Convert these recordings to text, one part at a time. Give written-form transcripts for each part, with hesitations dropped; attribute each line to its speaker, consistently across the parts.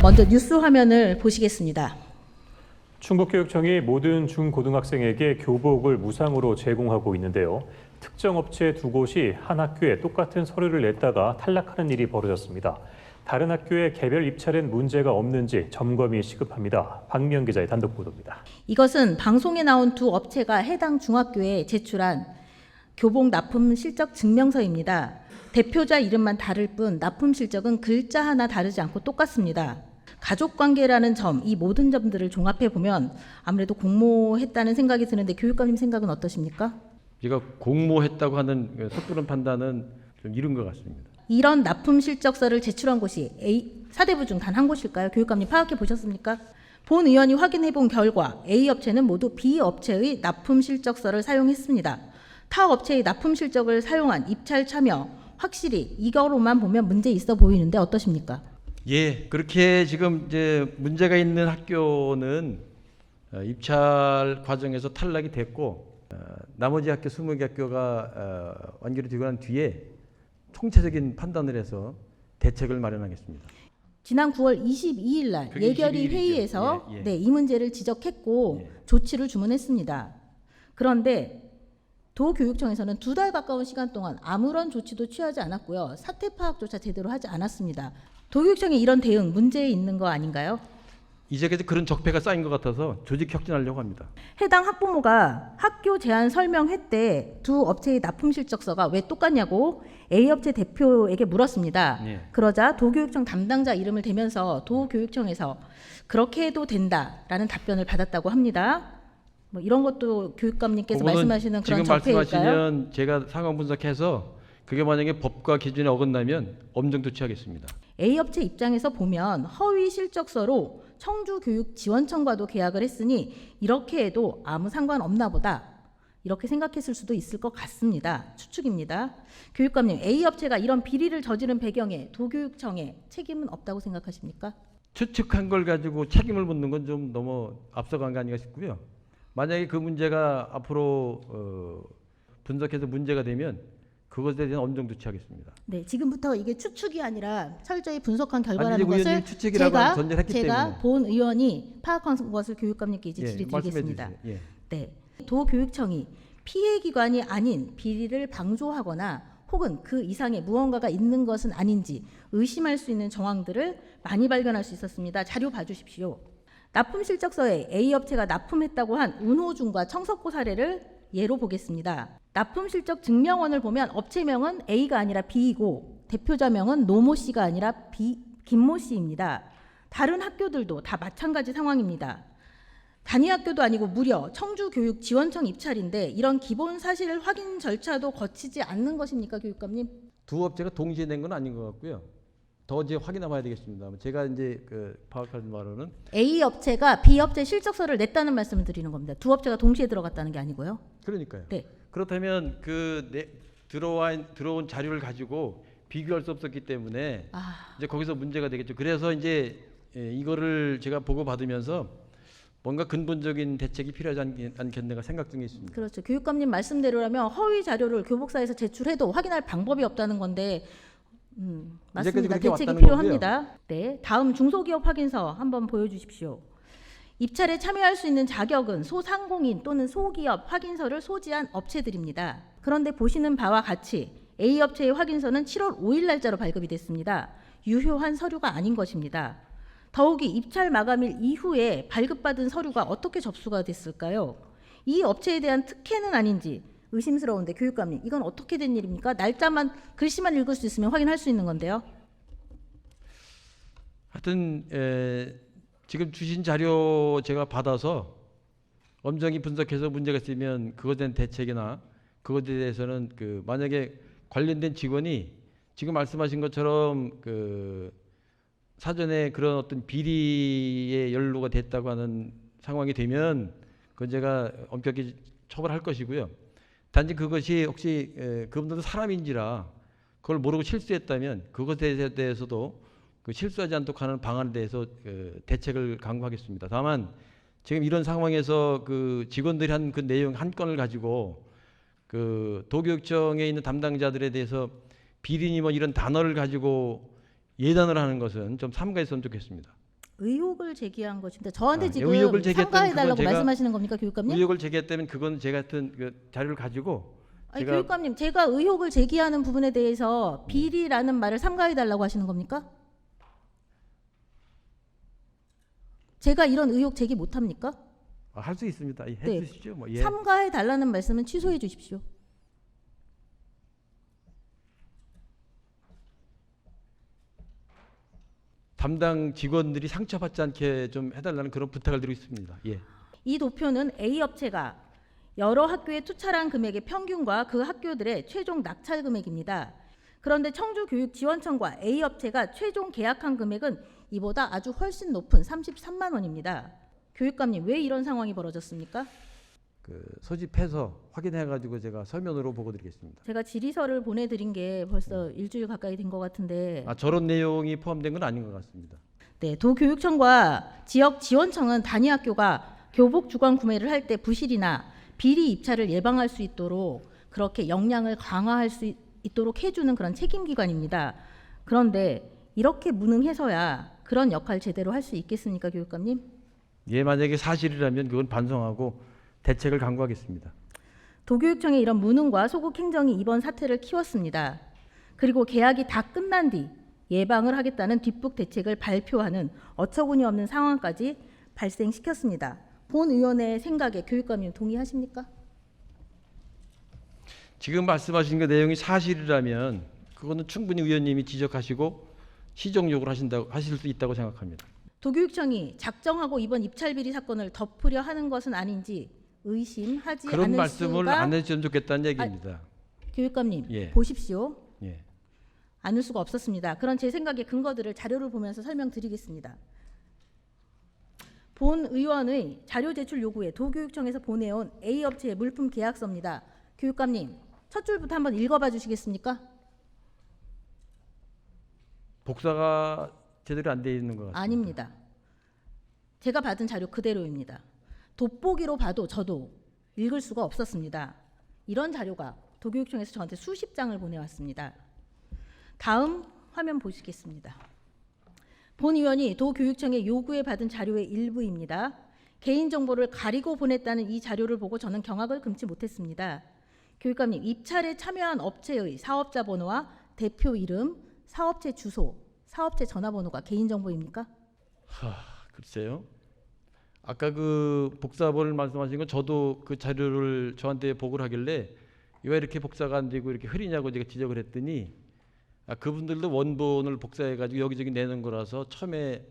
Speaker 1: 먼저 뉴스 화면을 보시겠습니다.
Speaker 2: 충북교육청이 모든 중고등학생에게 교복을 무상으로 제공하고 있는데요. 특정 업체 두 곳이 한 학교에 똑같은 서류를 냈다가 탈락하는 일이 벌어졌습니다. 다른 학교에 개별 입찰엔 문제가 없는지 점검이 시급합니다. 박미영 기자의 단독 보도입니다.
Speaker 1: 이것은 방송에 나온 두 업체가 해당 중학교에 제출한 교복 납품 실적 증명서입니다. 대표자 이름만 다를 뿐 납품 실적은 글자 하나 다르지 않고 똑같습니다. 가족관계라는 점, 이 모든 점들을 종합해 보면 아무래도 공모했다는 생각이 드는데 교육감님 생각은 어떠십니까?
Speaker 3: 제가 공모했다고 하는 섣부른 판단은 좀 이른 것 같습니다.
Speaker 1: 이런 납품 실적서를 제출한 곳이 A 사대부 중 단 한 곳일까요? 교육감님 파악해 보셨습니까? 본 의원이 확인해 본 결과 A 업체는 모두 B 업체의 납품 실적서를 사용했습니다. 타 업체의 납품 실적을 사용한 입찰 참여, 확실히 이거로만 보면 문제 있어 보이는데 어떠십니까?
Speaker 3: 예, 그렇게 지금 이제 문제가 있는 학교는 입찰 과정에서 탈락이 됐고 나머지 학교 20개 학교가 완결이 되고 난 뒤에 총체적인 판단을 해서 대책을 마련하겠습니다.
Speaker 1: 지난 9월 22일 날
Speaker 3: 그게
Speaker 1: 예결위
Speaker 3: 22일 이죠.
Speaker 1: 회의에서
Speaker 3: 예, 예.
Speaker 1: 네, 이 문제를 지적했고
Speaker 3: 예.
Speaker 1: 조치를 주문했습니다. 그런데 도교육청에서는 2달 가까운 시간 동안 아무런 조치도 취하지 않았고요. 사태 파악조차 제대로 하지 않았습니다. 도교육청의 이런 대응 문제 있는 거 아닌가요?
Speaker 3: 이제 그런 적폐가 쌓인 것 같아서 조직 혁신하려고 합니다.
Speaker 1: 해당 학부모가 학교 제안 설명회 때 두 업체의 납품 실적서가 왜 똑같냐고 A 업체 대표에게 물었습니다.
Speaker 3: 예.
Speaker 1: 그러자 도교육청 담당자 이름을 대면서 도교육청에서 그렇게 해도 된다라는 답변을 받았다고 합니다. 뭐 이런 것도 교육감님께서
Speaker 3: 그거는
Speaker 1: 말씀하시는 그런
Speaker 3: 지금
Speaker 1: 적폐일까요?
Speaker 3: 말씀하시면 제가 상황 분석해서 그게 만약에 법과 기준에 어긋나면 엄정도 취하겠습니다.
Speaker 1: A 업체 입장에서 보면 허위 실적서로 청주교육지원청과도 계약을 했으니 이렇게 해도 아무 상관없나 보다. 이렇게 생각했을 수도 있을 것 같습니다. 추측입니다. 교육감님, A 업체가 이런 비리를 저지른 배경에 도교육청에 책임은 없다고 생각하십니까?
Speaker 3: 추측한 걸 가지고 책임을 묻는 건 좀 너무 앞서간 거 아닌가 싶고요. 만약에 그 문제가 앞으로 분석해서 문제가 되면 그것에 대한 엄정도 취하겠습니다.
Speaker 1: 네, 지금부터 이게 추측이 아니라 철저히 분석한 결과라는
Speaker 3: 아니,
Speaker 1: 것을
Speaker 3: 의원님 추측이라고 전제를 했기
Speaker 1: 제가
Speaker 3: 때문에.
Speaker 1: 본 의원이 파악한 것을 교육감님께 이제
Speaker 3: 예,
Speaker 1: 질의드리겠습니다.
Speaker 3: 말씀해 주세요. 예.
Speaker 1: 네, 도교육청이 피해 기관이 아닌 비리를 방조하거나 혹은 그 이상의 무언가가 있는 것은 아닌지 의심할 수 있는 정황들을 많이 발견할 수 있었습니다. 자료 봐주십시오. 납품 실적서에 A 업체가 납품했다고 한 운호중과 청석고 사례를 예로 보겠습니다. 납품 실적 증명원을 보면 업체명은 A가 아니라 B이고 대표자명은 노모 씨가 아니라 김모 씨입니다. 다른 학교들도 다 마찬가지 상황입니다. 단위 학교도 아니고 무려 청주교육지원청 입찰인데 이런 기본 사실 확인 절차도 거치지 않는 것입니까, 교육감님?
Speaker 3: 두 업체가 동시에 낸 건 아닌 것 같고요. 더 이제 확인해 봐야 되겠습니다. 제가 이제 파악하는 바로는
Speaker 1: A 업체가 B 업체 실적서를 냈다는 말씀을 드리는 겁니다. 두 업체가 동시에 들어갔다는 게 아니고요.
Speaker 3: 그러니까요.
Speaker 1: 네.
Speaker 3: 그렇다면 들어온 자료를 가지고 비교할 수 없었기 때문에 이제 거기서 문제가 되겠죠. 그래서 이제 이거를 제가 보고 받으면서 뭔가 근본적인 대책이 필요하지 않겠는가 생각 중에 있습니다.
Speaker 1: 그렇죠. 교육감님 말씀대로라면 허위 자료를 교복사에서 제출해도 확인할 방법이 없다는 건데 맞습니다.
Speaker 3: 그렇게
Speaker 1: 대책이
Speaker 3: 왔다는
Speaker 1: 필요합니다. 네, 다음 중소기업 확인서 한번 보여주십시오. 입찰에 참여할 수 있는 자격은 소상공인 또는 소기업 확인서를 소지한 업체들입니다. 그런데 보시는 바와 같이 A 업체의 확인서는 7월 5일 날짜로 발급이 됐습니다. 유효한 서류가 아닌 것입니다. 더욱이 입찰 마감일 이후에 발급받은 서류가 어떻게 접수가 됐을까요? 이 업체에 대한 특혜는 아닌지 의심스러운데 교육감님, 이건 어떻게 된 일입니까? 날짜만 글씨만 읽을 수 있으면 확인할 수 있는 건데요.
Speaker 3: 하여튼 지금 주신 자료 제가 받아서 엄정히 분석해서 문제가 있으면 그것에 대한 대책이나 그것에 대해서는 만약에 관련된 직원이 지금 말씀하신 것처럼 사전에 그런 어떤 비리에 연루가 됐다고 하는 상황이 되면 그건 제가 엄격히 처벌할 것이고요. 단지 그것이 혹시 그분들도 사람인지라 그걸 모르고 실수했다면 그것에 대해서도 실수하지 않도록 하는 방안에 대해서 대책을 강구하겠습니다. 다만 지금 이런 상황에서 직원들이 한 그 내용 한 건을 가지고 도교육청에 있는 담당자들에 대해서 비리니 뭐 이런 단어를 가지고 예단을 하는 것은 좀 삼가했으면 좋겠습니다.
Speaker 1: 의혹을 제기한 것인데 저한테
Speaker 3: 아,
Speaker 1: 지금
Speaker 3: 의혹을 제기했다는
Speaker 1: 삼가해달라고
Speaker 3: 그건 제가
Speaker 1: 말씀하시는 겁니까, 교육감님?
Speaker 3: 의혹을 제기했다면 그건 제가 같은 그 자료를 가지고
Speaker 1: 아니,
Speaker 3: 제가
Speaker 1: 교육감님, 제가 의혹을 제기하는 부분에 대해서 비리라는 말을 삼가해달라고 하시는 겁니까? 제가 이런 의혹 제기 못합니까?
Speaker 3: 할 수 있습니다.
Speaker 1: 네.
Speaker 3: 해주시죠. 뭐 예.
Speaker 1: 삼가해달라는 말씀은 취소해 주십시오.
Speaker 3: 담당 직원들이 상처받지 않게 좀 해달라는 그런 부탁을 드리고 있습니다. 예.
Speaker 1: 이 도표는 A 업체가 여러 학교에 투자한 금액의 평균과 그 학교들의 최종 낙찰 금액입니다. 그런데 청주교육지원청과 A 업체가 최종 계약한 금액은 이보다 아주 훨씬 높은 33만 원입니다. 교육감님, 왜 이런 상황이 벌어졌습니까?
Speaker 3: 그 소집해서 확인해가지고 제가 서면으로 보고드리겠습니다.
Speaker 1: 제가 질의서를 보내드린 게 벌써 일주일 가까이 된 것 같은데,
Speaker 3: 저런 내용이 포함된 건 아닌 것 같습니다.
Speaker 1: 네, 도교육청과 지역지원청은 단위 학교가 교복 주관 구매를 할 때 부실이나 비리 입찰을 예방할 수 있도록 그렇게 역량을 강화할 수 있도록 해주는 그런 책임기관입니다. 그런데 이렇게 무능해서야 그런 역할 제대로 할 수 있겠습니까, 교육감님?
Speaker 3: 예, 만약에 사실이라면 그건 반성하고 대책을 강구하겠습니다.
Speaker 1: 도교육청의 이런 무능과 소극 행정이 이번 사태를 키웠습니다. 그리고 계약이 다 끝난 뒤 예방을 하겠다는 뒷북 대책을 발표하는 어처구니 없는 상황까지 발생시켰습니다. 본 의원의 생각에 교육감님 동의하십니까?
Speaker 3: 지금 말씀하신 그 내용이 사실이라면 그거는 충분히 의원님이 지적하시고 시정 요구를 하실 수 있다고 생각합니다.
Speaker 1: 도교육청이 작정하고 이번 입찰 비리 사건을 덮으려 하는 것은 아닌지 의심하지
Speaker 3: 그런
Speaker 1: 않을
Speaker 3: 말씀을
Speaker 1: 수가.
Speaker 3: 안 해주면 좋겠다는 얘기입니다.
Speaker 1: 교육감님,
Speaker 3: 예.
Speaker 1: 보십시오.
Speaker 3: 예.
Speaker 1: 않을 수가 없었습니다. 그런 제 생각의 근거들을 자료를 보면서 설명드리겠습니다. 본 의원의 자료 제출 요구에 도교육청에서 보내온 A 업체의 물품 계약서입니다. 교육감님, 첫 줄부터 한번 읽어봐 주시겠습니까?
Speaker 3: 복사가 제대로 안 돼 있는 것 같습니다.
Speaker 1: 아닙니다. 제가 받은 자료 그대로입니다. 돋보기로 봐도 저도 읽을 수가 없었습니다. 이런 자료가 도교육청에서 저한테 수십 장을 보내왔습니다. 다음 화면 보시겠습니다. 본 의원이 도교육청의 요구에 받은 자료의 일부입니다. 개인정보를 가리고 보냈다는 이 자료를 보고 저는 경악을 금치 못했습니다. 교육감님, 입찰에 참여한 업체의 사업자 번호와 대표 이름, 사업체 주소, 사업체 전화번호가 개인정보입니까?
Speaker 3: 글쎄요. 아까 그 복사본을 말씀하신 건 저도 그 자료를 저한테 보고를 하길래 왜 이렇게 복사가 안 되고 이렇게 흐리냐고 제가 지적을 했더니 그분들도 원본을 복사해가지고 여기저기 내는 거라서 처음에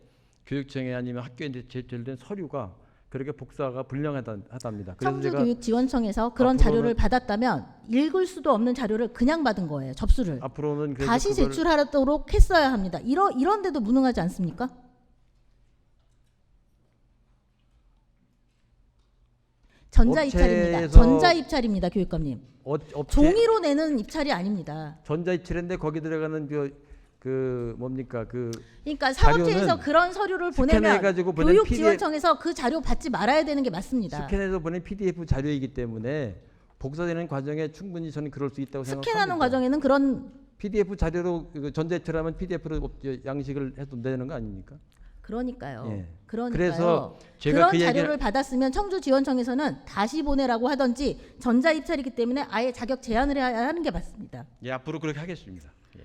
Speaker 3: 교육청에 아니면 학교에 제출된 서류가 그렇게 복사가 불량하답니다. 그래서 제가
Speaker 1: 청주교육지원청에서 그런
Speaker 3: 앞으로는-
Speaker 1: 자료를 받았다면 읽을 수도 없는 자료를 그냥 받은 거예요. 접수를.
Speaker 3: 앞으로는 그래서
Speaker 1: 다시
Speaker 3: 그걸
Speaker 1: 제출하도록 했어야 합니다. 이런데도 무능하지 않습니까? 전자입찰입니다.
Speaker 3: 업체에서-
Speaker 1: 전자입찰입니다, 교육감님.
Speaker 3: 업체
Speaker 1: 종이로 내는 입찰이 아닙니다.
Speaker 3: 전자입찰인데 거기 들어가는 그 뭡니까 그
Speaker 1: 그러니까 사업체에서
Speaker 3: 자료는
Speaker 1: 그런 서류를 보내면
Speaker 3: 스캔해가지고 보낸
Speaker 1: 교육지원청에서 그 자료 받지 말아야 되는 게 맞습니다.
Speaker 3: 스캔해서 보낸 PDF 자료이기 때문에 복사되는 과정에 충분히 저는 그럴 수 있다고 생각합니다.
Speaker 1: 스캔하는 과정에는 그런
Speaker 3: PDF 자료로 전자입찰하면 PDF로 양식을 해도 되는 거 아닙니까?
Speaker 1: 그러니까요.
Speaker 3: 예.
Speaker 1: 그러니까요.
Speaker 3: 그래서 제가
Speaker 1: 그런
Speaker 3: 그
Speaker 1: 자료를
Speaker 3: 얘기를
Speaker 1: 받았으면 청주지원청에서는 다시 보내라고 하든지 전자입찰이기 때문에 아예 자격 제한을 해야 하는 게 맞습니다.
Speaker 3: 예, 앞으로 그렇게 하겠습니다. 예.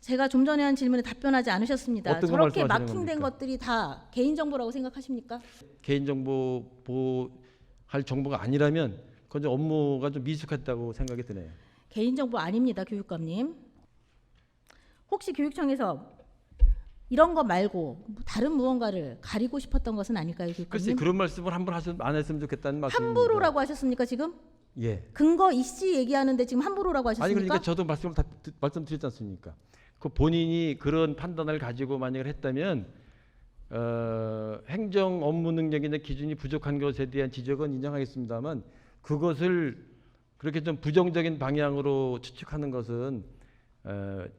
Speaker 1: 제가 좀 전에 한 질문에 답변하지 않으셨습니다.
Speaker 3: 어떤 거
Speaker 1: 저렇게
Speaker 3: 말씀하시는
Speaker 1: 마킹된
Speaker 3: 겁니까?
Speaker 1: 것들이 다 개인정보라고 생각하십니까?
Speaker 3: 개인정보 보호할 정보가 아니라면 그건 좀 업무가 좀 미숙했다고 생각이 드네요.
Speaker 1: 개인정보 아닙니다, 교육감님. 혹시 교육청에서 이런 거 말고 다른 무언가를 가리고 싶었던 것은 아닐까요,
Speaker 3: 글쎄
Speaker 1: 교육감님?
Speaker 3: 그런 말씀을 함부로 안 했으면 좋겠다는 말씀입니다.
Speaker 1: 함부로라고 하셨습니까, 지금?
Speaker 3: 예.
Speaker 1: 근거 이씨 얘기하는데 지금 함부로라고 하셨습니까?
Speaker 3: 아니 그러니까 저도 말씀드렸지 않습니까? 그 본인이 그런 판단을 가지고 만약을 했다면 행정 업무 능력이나 기준이 부족한 것에 대한 지적은 인정하겠습니다만 그것을 그렇게 좀 부정적인 방향으로 추측하는 것은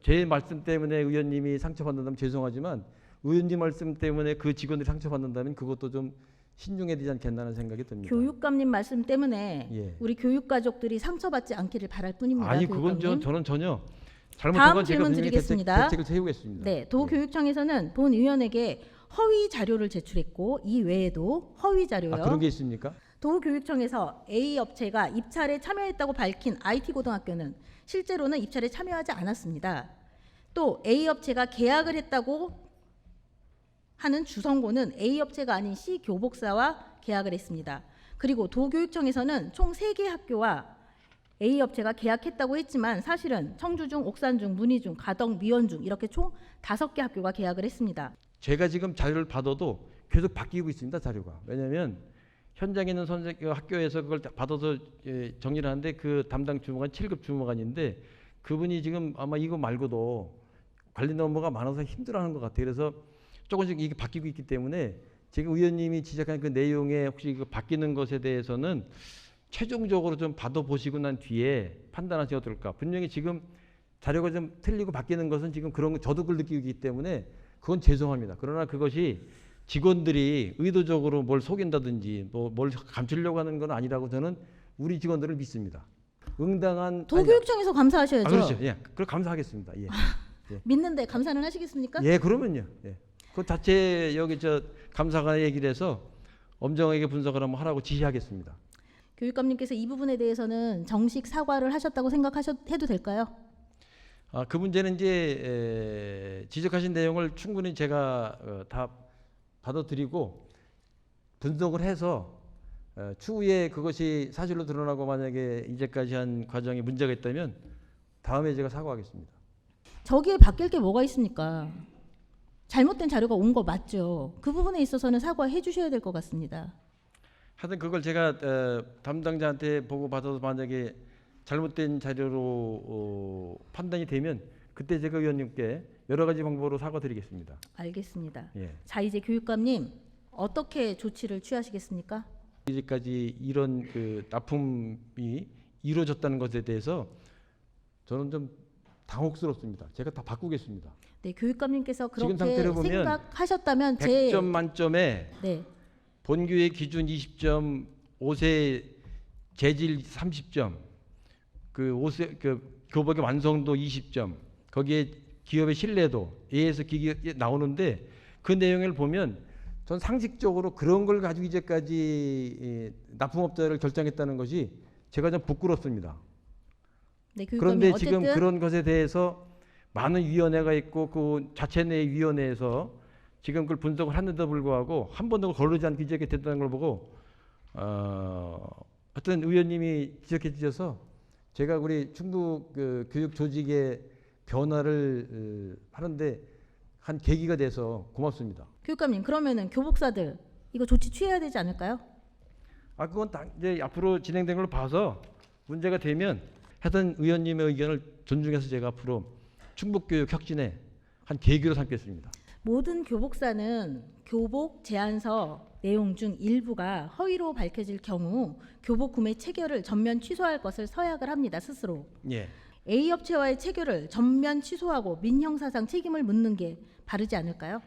Speaker 3: 제 말씀 때문에 의원님이 상처받는다면 죄송하지만 의원님 말씀 때문에 그 직원들이 상처받는다면 그것도 좀 신중해야 되지 않겠나는 생각이 듭니다.
Speaker 1: 교육감님 말씀 때문에
Speaker 3: 예.
Speaker 1: 우리 교육가족들이 상처받지 않기를 바랄 뿐입니다.
Speaker 3: 아니 그건
Speaker 1: 교육감님.
Speaker 3: 저는 전혀 잘못한
Speaker 1: 다음
Speaker 3: 건 제가
Speaker 1: 질문
Speaker 3: 분명히
Speaker 1: 드리겠습니다.
Speaker 3: 대책을 세우겠습니다.
Speaker 1: 네, 도교육청에서는 본 의원에게 허위 자료를 제출했고 이 외에도 허위 자료요.
Speaker 3: 그런 게 있습니까?
Speaker 1: 도교육청에서 A 업체가 입찰에 참여했다고 밝힌 IT 고등학교는 실제로는 입찰에 참여하지 않았습니다. 또 A 업체가 계약을 했다고 하는 주성고는 A 업체가 아닌 C 교복사와 계약을 했습니다. 그리고 도교육청에서는 총 3개 학교와 A 업체가 계약했다고 했지만 사실은 청주중, 옥산중, 문희중, 가덕, 미원중 이렇게 총 5개 학교가 계약을 했습니다.
Speaker 3: 제가 지금 자료를 받아도 계속 바뀌고 있습니다. 자료가. 왜냐하면 현장에 있는 학교에서 그걸 받아서 정리를 하는데 그 담당 주무관 7급 주무관인데 그분이 지금 아마 이거 말고도 관련 업무가 많아서 힘들어하는 것 같아요. 그래서 조금씩 이게 바뀌고 있기 때문에 지금 의원님이 지적한 그 내용에 혹시 그 바뀌는 것에 대해서는 최종적으로 좀 받아보시고 난 뒤에 판단하시면 어떨까. 분명히 지금 자료가 좀 틀리고 바뀌는 것은 지금 그런 거 저도 그걸 느끼고 있기 때문에 그건 죄송합니다. 그러나 그것이 직원들이 의도적으로 뭘 속인다든지 뭘 감추려고 하는 건 아니라고 저는 우리 직원들을 믿습니다. 응당한
Speaker 1: 도교육청에서 감사하셔야죠.
Speaker 3: 그렇죠. 예, 그걸 감사하겠습니다. 예.
Speaker 1: 믿는데 감사는 하시겠습니까?
Speaker 3: 예, 그러면요. 예. 그 자체 여기 감사가 얘기를 해서 엄정하게 분석을 한번 하라고 지시하겠습니다.
Speaker 1: 교육감님께서 이 부분에 대해서는 정식 사과를 하셨다고 생각해도 될까요?
Speaker 3: 그 문제는 이제 지적하신 내용을 충분히 제가 다 받아들이고 분석을 해서 추후에 그것이 사실로 드러나고 만약에 이제까지 한 과정에 문제가 있다면 다음에 제가 사과하겠습니다.
Speaker 1: 저기에 바뀔 게 뭐가 있습니까? 잘못된 자료가 온 거 맞죠? 그 부분에 있어서는 사과해 주셔야 될 것 같습니다.
Speaker 3: 하여튼 그걸 제가 담당자한테 보고 받아서 만약에 잘못된 자료로 판단이 되면 그때 제가 의원님께 여러 가지 방법으로 사과드리겠습니다.
Speaker 1: 알겠습니다.
Speaker 3: 예.
Speaker 1: 자, 이제 교육감님 어떻게 조치를 취하시겠습니까?
Speaker 3: 이제까지 이런 그 납품이 이루어졌다는 것에 대해서 저는 좀 당혹스럽습니다. 제가 다 바꾸겠습니다.
Speaker 1: 네, 교육감님께서
Speaker 3: 지금
Speaker 1: 그렇게
Speaker 3: 상태로 보면
Speaker 1: 생각하셨다면
Speaker 3: 100점 만점에
Speaker 1: 네,
Speaker 3: 본교의 기준 20점, 5세 재질 30점, 그 5세 그 교복의 완성도 20점, 거기에 기업의 신뢰도 A에서 기업이 나오는데 그 내용을 보면 전 상식적으로 그런 걸 가지고 이제까지 납품업자를 결정했다는 것이 제가 좀 부끄럽습니다.
Speaker 1: 네, 교육감님
Speaker 3: 그런데
Speaker 1: 어쨌든
Speaker 3: 지금 그런 것에 대해서 많은 위원회가 있고 그 자체 내 위원회에서 지금 그걸 분석을 했는데도 불구하고 한 번도 거르지 않고 이렇게 됐다는 걸 보고 어떤 의원님이 지적해 주셔서 제가 우리 충북 그 교육 조직의 변화를 하는데 한 계기가 돼서 고맙습니다.
Speaker 1: 교육감님 그러면은 교복사들 이거 조치 취해야 되지 않을까요?
Speaker 3: 그건 이제 앞으로 진행된 걸 봐서 문제가 되면 하여튼 의원님의 의견을 존중해서 제가 앞으로 충북교육 혁신에 한 계기로 삼겠습니다.
Speaker 1: 모든 교복사는 교복 제안서 내용 중 일부가 허위로 밝혀질 경우 교복 구매 체결을 전면 취소할 것을 서약을 합니다. 스스로.
Speaker 3: 예.
Speaker 1: A 업체와의 체결을 전면 취소하고 민형사상 책임을 묻는 게 바르지 않을까요?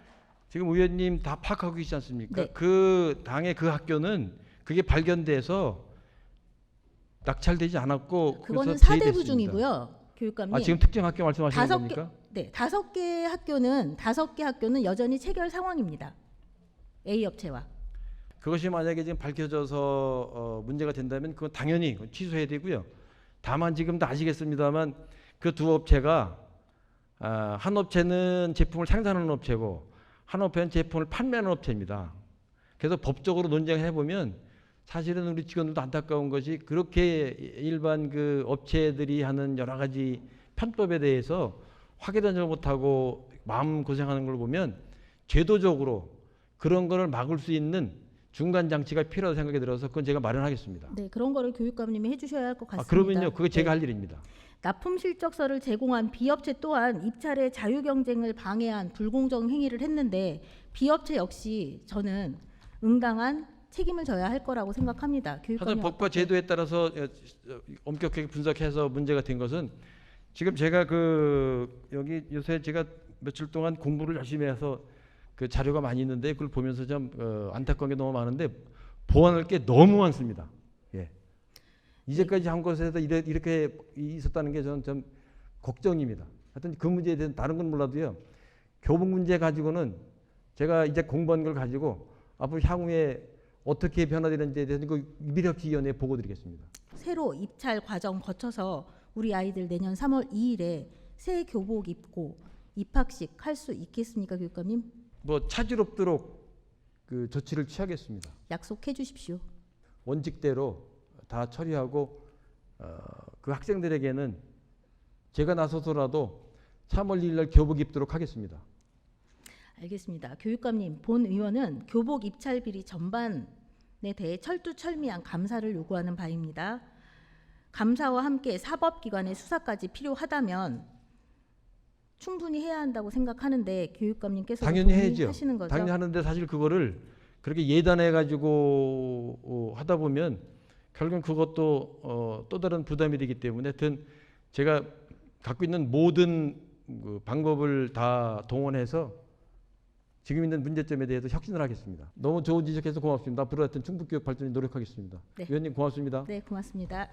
Speaker 3: 지금 의원님 다 파악하고 계시지 않습니까?
Speaker 1: 네.
Speaker 3: 그 당의 그 학교는 그게 발견돼서 낙찰되지 않았고
Speaker 1: 그거는
Speaker 3: 그래서
Speaker 1: 4대부
Speaker 3: 폐위됐습니다.
Speaker 1: 중이고요. 교육감님.
Speaker 3: 지금 특정 학교 말씀하시는
Speaker 1: 5개,
Speaker 3: 겁니까?
Speaker 1: 네, 5개 학교는 여전히 체결 상황입니다. A 업체와.
Speaker 3: 그것이 만약에 지금 밝혀져서 문제가 된다면 그건 당연히 취소해야 되고요. 다만 지금도 아시겠습니다만 그 두 업체가 한 업체는 제품을 생산하는 업체고 한 업체는 제품을 판매하는 업체입니다. 그래서 법적으로 논쟁을 해보면 사실은 우리 직원들도 안타까운 것이 그렇게 일반 그 업체들이 하는 여러 가지 편법에 대해서 확인하지 못하고 마음 고생하는 걸 보면 제도적으로 그런 거를 막을 수 있는 중간 장치가 필요하다고 생각이 들어서 그건 제가 마련하겠습니다.
Speaker 1: 네, 그런 거를 교육감님이 해주셔야 할 것 같습니다.
Speaker 3: 그러면요, 그게 제가
Speaker 1: 네.
Speaker 3: 할 일입니다.
Speaker 1: 납품 실적서를 제공한 B업체 또한 입찰의 자유 경쟁을 방해한 불공정 행위를 했는데 B업체 역시 저는 응당한 책임을 져야 할 거라고 생각합니다.
Speaker 3: 하여튼
Speaker 1: 교육감님
Speaker 3: 법과
Speaker 1: 어떻게-
Speaker 3: 제도에 따라서 엄격하게 분석해서 문제가 된 것은 지금 제가 여기 요새 제가 며칠 동안 공부를 열심히 해서 그 자료가 많이 있는데 그걸 보면서 좀 안타까운 게 너무 많은데 보완할 게 너무 많습니다. 예. 이제까지 한 것에서 이렇게 있었다는 게 저는 좀 걱정입니다. 하여튼 그 문제에 대해서 다른 건 몰라도요. 교복 문제 가지고는 제가 이제 공부한 걸 가지고 앞으로 향후에 어떻게 변화되는지에 대해서 그 미래혁신위원회에 보고 드리겠습니다.
Speaker 1: 새로 입찰 과정 거쳐서 우리 아이들 내년 3월 2일에 새 교복 입고 입학식 할 수 있겠습니까, 교육감님?
Speaker 3: 뭐 차질 없도록 그 조치를 취하겠습니다.
Speaker 1: 약속해 주십시오.
Speaker 3: 원칙대로 다 처리하고 그 학생들에게는 제가 나서서라도 3월 2일 날 교복 입도록 하겠습니다.
Speaker 1: 알겠습니다. 교육감님, 본 의원은 교복 입찰 비리 전반에 대해 철두철미한 감사를 요구하는 바입니다. 감사와 함께 사법기관의 수사까지 필요하다면 충분히 해야 한다고 생각하는데 교육감님께서
Speaker 3: 당연히 해야죠.
Speaker 1: 하시는 거죠?
Speaker 3: 당연히 하는데 사실 그거를 그렇게 예단해 가지고 하다 보면 결국은 그것도 또 다른 부담이 되기 때문에 하여튼 제가 갖고 있는 모든 그 방법을 다 동원해서 지금 있는 문제점에 대해서 혁신을 하겠습니다. 너무 좋은 지적해서 고맙습니다. 앞으로 하여튼 충북교육 발전에 노력하겠습니다.
Speaker 1: 네.
Speaker 3: 위원님 고맙습니다.
Speaker 1: 네, 고맙습니다.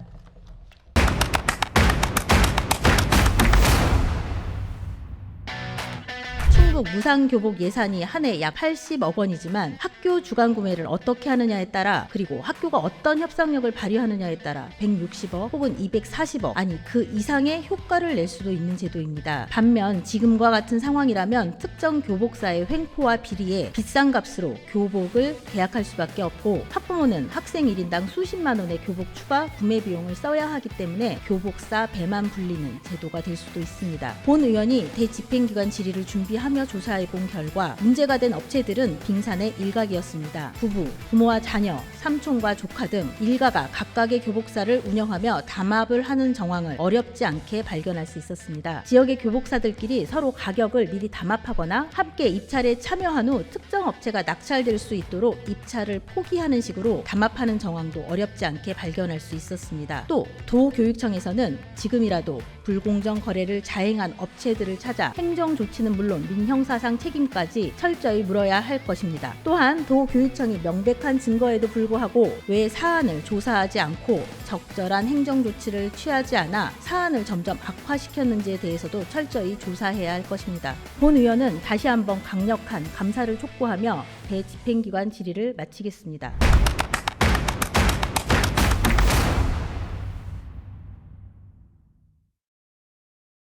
Speaker 1: 충북 무상교복 예산이 한 해 약 80억 원이지만 학교 주간 구매를 어떻게 하느냐에 따라 그리고 학교가 어떤 협상력을 발휘하느냐에 따라 160억 혹은 240억 아니 그 이상의 효과를 낼 수도 있는 제도입니다. 반면 지금과 같은 상황이라면 특정 교복사의 횡포와 비리에 비싼 값으로 교복을 계약할 수밖에 없고 학부모는 학생 1인당 수십만 원의 교복 추가 구매 비용을 써야 하기 때문에 교복사 배만 불리는 제도가 될 수도 있습니다. 본 의원이 대집행기관 질의를 준비하며 조사해 본 결과 문제가 된 업체들은 빙산의 일각이었습니다. 부부, 부모와 자녀, 삼촌과 조카 등 일가가 각각의 교복사를 운영하며 담합을 하는 정황을 어렵지 않게 발견할 수 있었습니다. 지역의 교복사들끼리 서로 가격을 미리 담합하거나 함께 입찰에 참여한 후 특정 업체가 낙찰될 수 있도록 입찰을 포기하는 식으로 담합하는 정황도 어렵지 않게 발견할 수 있었습니다. 또 도교육청에서는 지금이라도 불공정 거래를 자행한 업체들을 찾아 행정 조치는 물론 민형사상 책임까지 철저히 물어야 할 것입니다. 또한 도교육청이 명백한 증거에도 불구하고 왜 사안을 조사하지 않고 적절한 행정 조치를 취하지 않아 사안을 점점 악화시켰는지에 대해서도 철저히 조사해야 할 것입니다. 본 의원은 다시 한번 강력한 감사를 촉구하며 대집행기관 질의를 마치겠습니다.